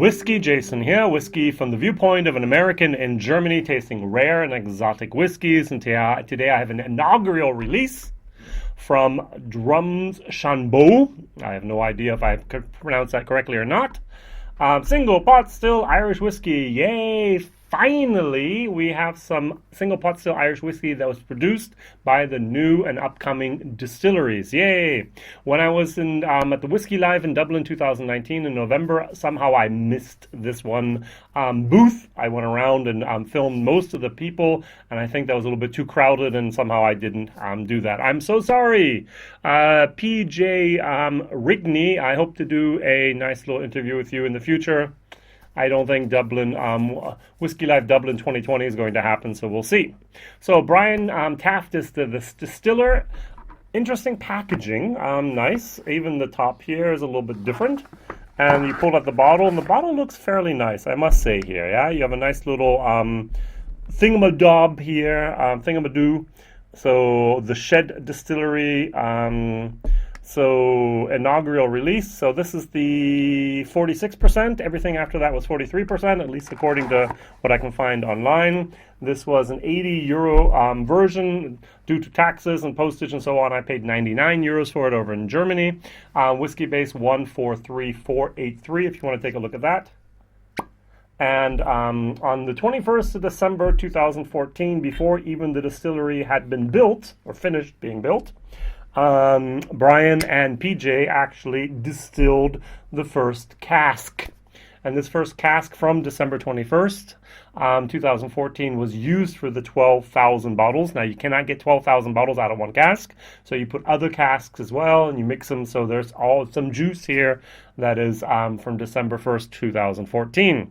WhiskyJason here, whiskey from the viewpoint of an American in Germany tasting rare and exotic whiskeys. And today I have an inaugural release from Drumshanbo. I have no idea if I could pronounce that correctly or not. Single pot still Irish whiskey. Yay! Finally, we have some single pot still Irish whiskey that was produced by the new and upcoming distilleries. Yay! When I was at the Whiskey Live in Dublin 2019 in November, somehow I missed this one booth. I went around and filmed most of the people, and I think that was a little bit too crowded, and somehow I didn't do that. I'm so sorry. PJ Rigney, I hope to do a nice little interview with you in the future. I don't think Dublin, Whiskey Live Dublin 2020 is going to happen, so we'll see. So Brian Taft is the distiller. Interesting packaging, nice. Even the top here is a little bit different. And you pull out the bottle, and the bottle looks fairly nice, I must say here, yeah? You have a nice little thingamadob here, thingamadoo. So the Shed Distillery, so inaugural release. So this is the 46%. Everything after that was 43%, at least according to what I can find online. This was an €80 version. Due to taxes and postage and so on, I paid 99 euros for it over in Germany. Whiskey base 143483 if you want to take a look at that. And on the 21st of December 2014, before even the distillery had been built or finished being built, Brian and PJ actually distilled the first cask. And this first cask from December 21st, 2014 was used for the 12,000 bottles. Now you cannot get 12,000 bottles out of one cask, so you put other casks as well and you mix them, so there's some juice here that is from December 1st, 2014.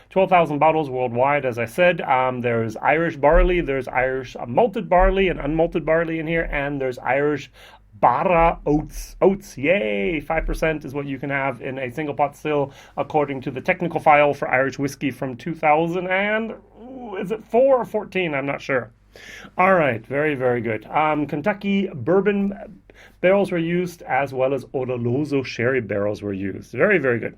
12,000 bottles worldwide, as I said. There's Irish barley, there's Irish malted barley and unmalted barley in here, and there's Irish Barra oats. Oats, yay! 5% is what you can have in a single pot still, according to the technical file for Irish whiskey from 2000 and, is it 4 or 14? I'm not sure. All right, very, very good. Kentucky Bourbon barrels were used, as well as Oloroso Sherry barrels were used. Very, very good.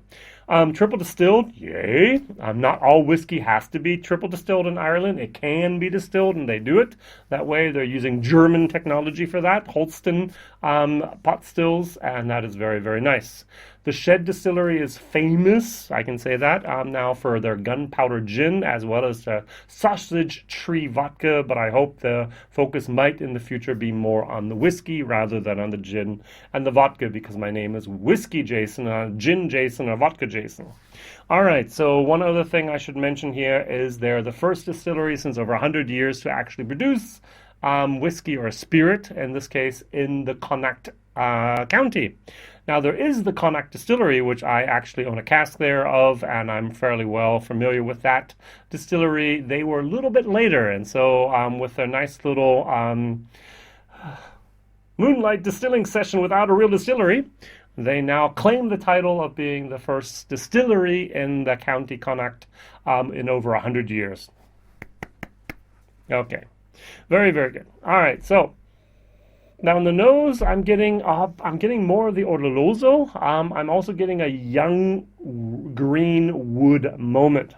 Triple distilled, yay. Not all whiskey has to be triple distilled in Ireland. It can be distilled, and they do it. That way, they're using German technology for that, Holsten pot stills, and that is very, very nice. The Shed Distillery is famous, I can say that, now for their gunpowder gin, as well as the sausage tree vodka, but I hope the focus might in the future be more on the whiskey rather than on the gin and the vodka, because my name is WhiskyJason, Gin Jason, or Vodka Jason. All right, so one other thing I should mention here is they're the first distillery since over 100 years to actually produce whiskey or spirit, in this case in the Connacht County. Now there is the Connacht Distillery, which I actually own a cask there of, and I'm fairly well familiar with that distillery. They were a little bit later, and so with their nice little moonlight distilling session without a real distillery, they now claim the title of being the first distillery in the County Connacht in over 100 years. Okay, very, very good. All right, so now in the nose, I'm getting more of the Oloroso. I'm also getting a young green wood moment.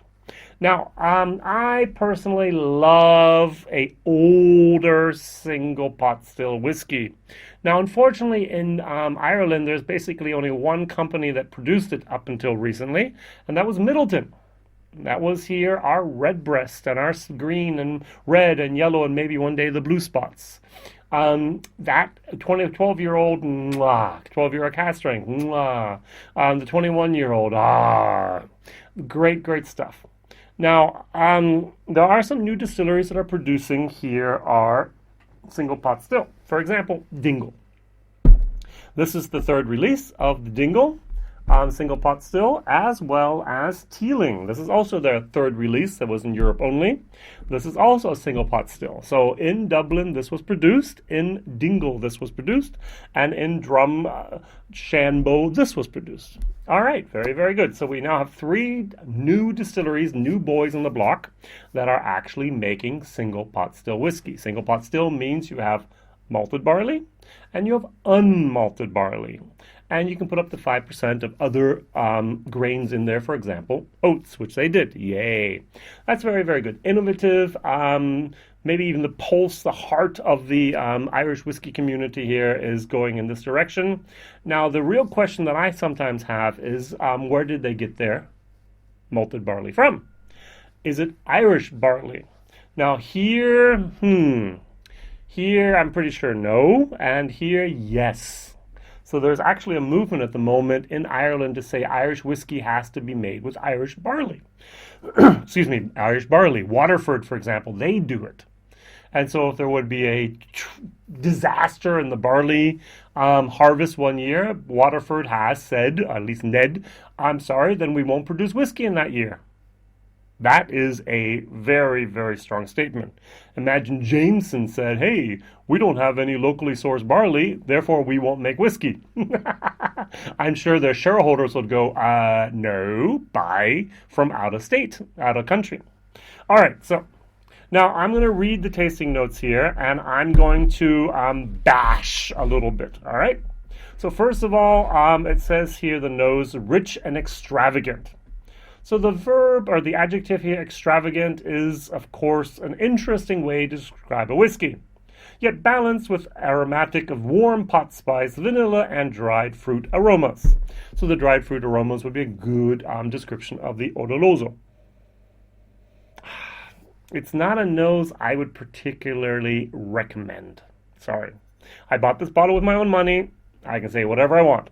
Now, I personally love a older single pot still whiskey. Now, unfortunately, in Ireland, there's basically only one company that produced it up until recently, and that was Middleton. That was here our redbreast and our green and red and yellow and maybe one day the blue spots. That 12-year-old, 12-year-old cask strength, the 21-year-old, great, great stuff. Now, there are some new distilleries that are producing here are single pot still. For example, Dingle. This is the third release of the Dingle single pot still, as well as Teeling. This is also their third release that was in Europe only. This is also a single pot still. So in Dublin, this was produced. In Dingle, this was produced. And in Drumshanbo, this was produced. All right, very, very good. So we now have 3 new distilleries, new boys on the block, that are actually making single pot still whiskey. Single pot still means you have malted barley and you have unmalted barley. And you can put up to 5% of other grains in there, for example, oats, which they did. Yay. That's very, very good. Innovative. Maybe even the pulse, the heart of the Irish whiskey community here is going in this direction. Now, the real question that I sometimes have is, where did they get their malted barley from? Is it Irish barley? Now, here I'm pretty sure no, and here, yes. So there's actually a movement at the moment in Ireland to say Irish whiskey has to be made with Irish barley. Excuse me, Irish barley. Waterford, for example, they do it. And so if there would be a disaster in the barley harvest one year, Waterford has said, at least Ned, I'm sorry, then we won't produce whiskey in that year. That is a very, very strong statement. Imagine Jameson said, hey, we don't have any locally sourced barley, therefore we won't make whiskey. I'm sure their shareholders would go, no, buy from out of state, out of country. All right, so now I'm going to read the tasting notes here, and I'm going to bash a little bit, all right? So first of all, it says here the nose, rich and extravagant. So the verb or the adjective here, extravagant, is, of course, an interesting way to describe a whiskey, yet balanced with aromatic of warm pot spice, vanilla, and dried fruit aromas. So the dried fruit aromas would be a good description of the Oloroso. It's not a nose I would particularly recommend. Sorry. I bought this bottle with my own money. I can say whatever I want.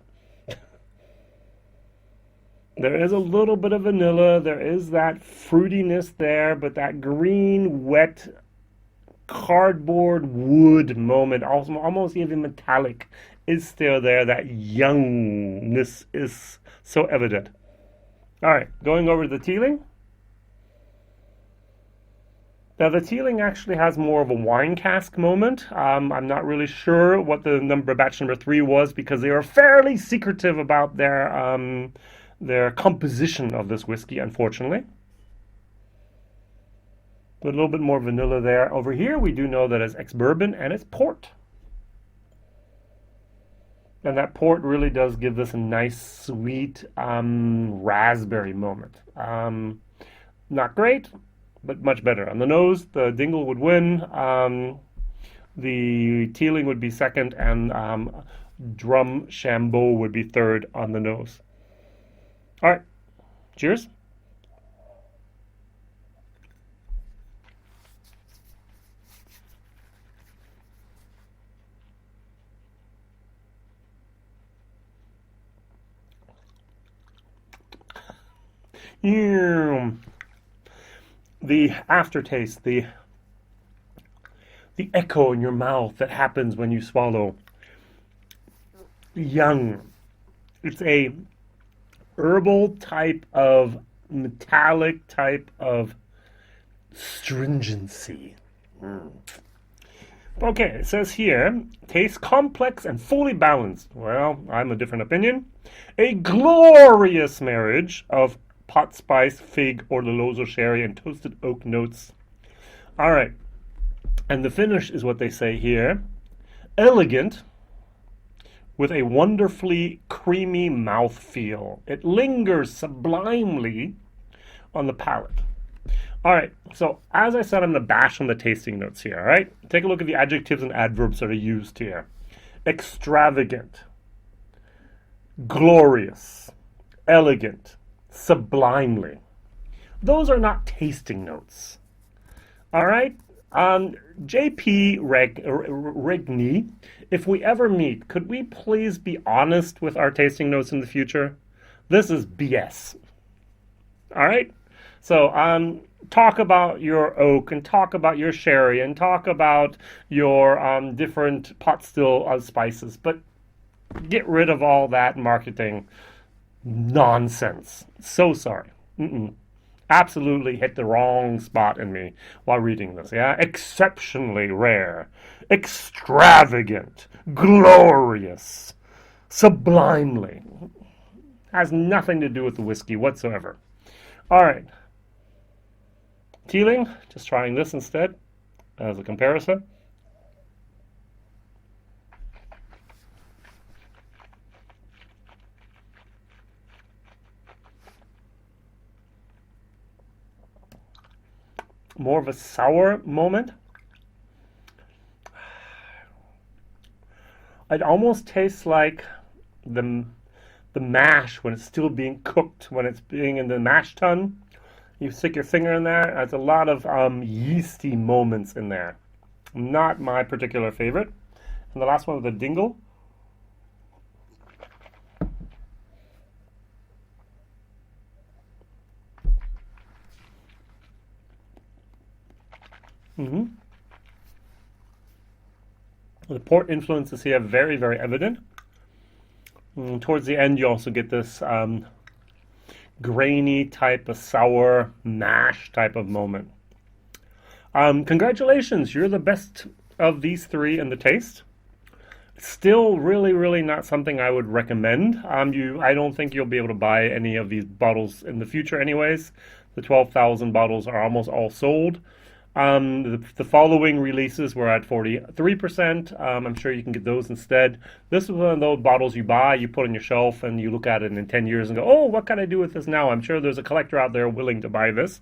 There is a little bit of vanilla. There is that fruitiness there, but that green, wet, cardboard wood moment, almost even metallic, is still there. That youngness is so evident. All right, going over to the teeling. Now, the teeling actually has more of a wine cask moment. I'm not really sure what the batch number 3 was because they were fairly secretive about their composition of this whiskey, unfortunately. But a little bit more vanilla there. Over here, we do know that it's ex-bourbon and it's port. And that port really does give this a nice, sweet raspberry moment. Not great, but much better. On the nose, the Dingle would win. The teeling would be second, and Drumshanbo would be third on the nose. All right, cheers. The aftertaste, the echo in your mouth that happens when you swallow. Young. It's a herbal type of metallic type of stringency. Okay, it says here, taste complex and fully balanced. Well, I'm a different opinion. A glorious marriage of pot spice, fig, Oloroso Sherry, and toasted oak notes. All right, and the finish is what they say here. Elegant, with a wonderfully creamy mouthfeel. It lingers sublimely on the palate. All right, so as I said, I'm going to bash on the tasting notes here, all right? Take a look at the adjectives and adverbs that are used here. Extravagant, glorious, elegant, sublimely. Those are not tasting notes, all right? J.P. Rigney, if we ever meet, could we please be honest with our tasting notes in the future? This is BS. All right? So talk about your oak and talk about your sherry and talk about your different pot still spices, but get rid of all that marketing nonsense. So sorry. Absolutely hit the wrong spot in me while reading this, yeah? Exceptionally rare, extravagant, glorious, sublimely. Has nothing to do with the whiskey whatsoever. All right. Teeling, just trying this instead as a comparison. more of a sour moment. It almost tastes like the mash when it's still being cooked, when it's being in the mash tun. You stick your finger in there. There's a lot of yeasty moments in there. Not my particular favorite. And the last one was the dingle. The port influences here are very, very evident. Towards the end, you also get this grainy type of sour mash type of moment. Congratulations, you're the best of these three in the taste. Still really, really not something I would recommend. I don't think you'll be able to buy any of these bottles in the future anyways. The 12,000 bottles are almost all sold. The following releases were at 43%. I'm sure you can get those instead. This is one of those bottles you buy, you put on your shelf, and you look at it in 10 years and go, oh, what can I do with this now? I'm sure there's a collector out there willing to buy this.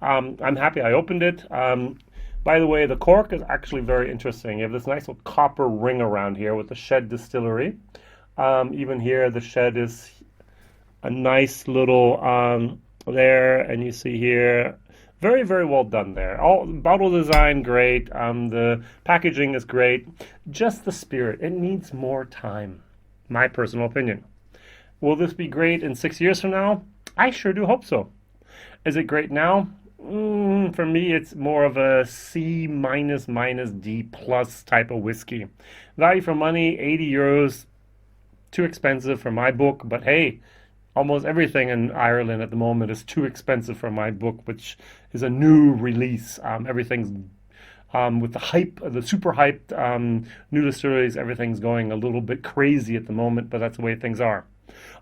I'm happy I opened it. By the way, the cork is actually very interesting. You have this nice little copper ring around here with the Shed Distillery. Even here, the Shed is a nice little there, and you see here, very, very well done there. All bottle design, great. The packaging is great. Just the spirit, it needs more time. My personal opinion. Will this be great in 6 years from now? I sure do hope so. Is it great now? For me, it's more of a C minus D plus type of whiskey. Value for money, 80 euros. Too expensive for my book, but hey, almost everything in Ireland at the moment is too expensive for my book, which is a new release. Everything's with the hype, the super hyped new distilleries, everything's going a little bit crazy at the moment, but that's the way things are.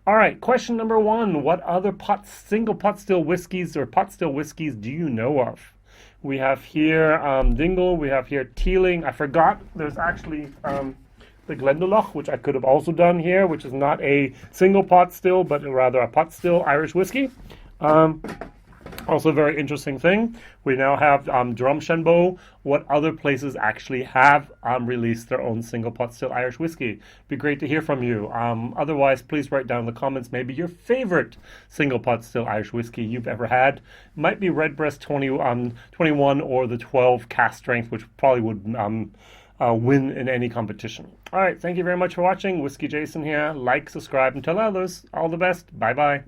All right, question number 1. What other single pot still whiskeys or pot still whiskeys do you know of? We have here Dingle, we have here Teeling. I forgot there's actually the Glendalough, which I could have also done here, which is not a single pot still, but rather a pot still Irish whiskey. Also a very interesting thing. We now have Drumshanbo. What other places actually have released their own single pot still Irish whiskey? Be great to hear from you. Otherwise, please write down in the comments maybe your favorite single pot still Irish whiskey you've ever had. Might be Redbreast 21 or the 12 cask strength, which probably would win in any competition. All right, thank you very much for watching. WhiskyJason here. Like, subscribe, and tell others. All the best. Bye-bye.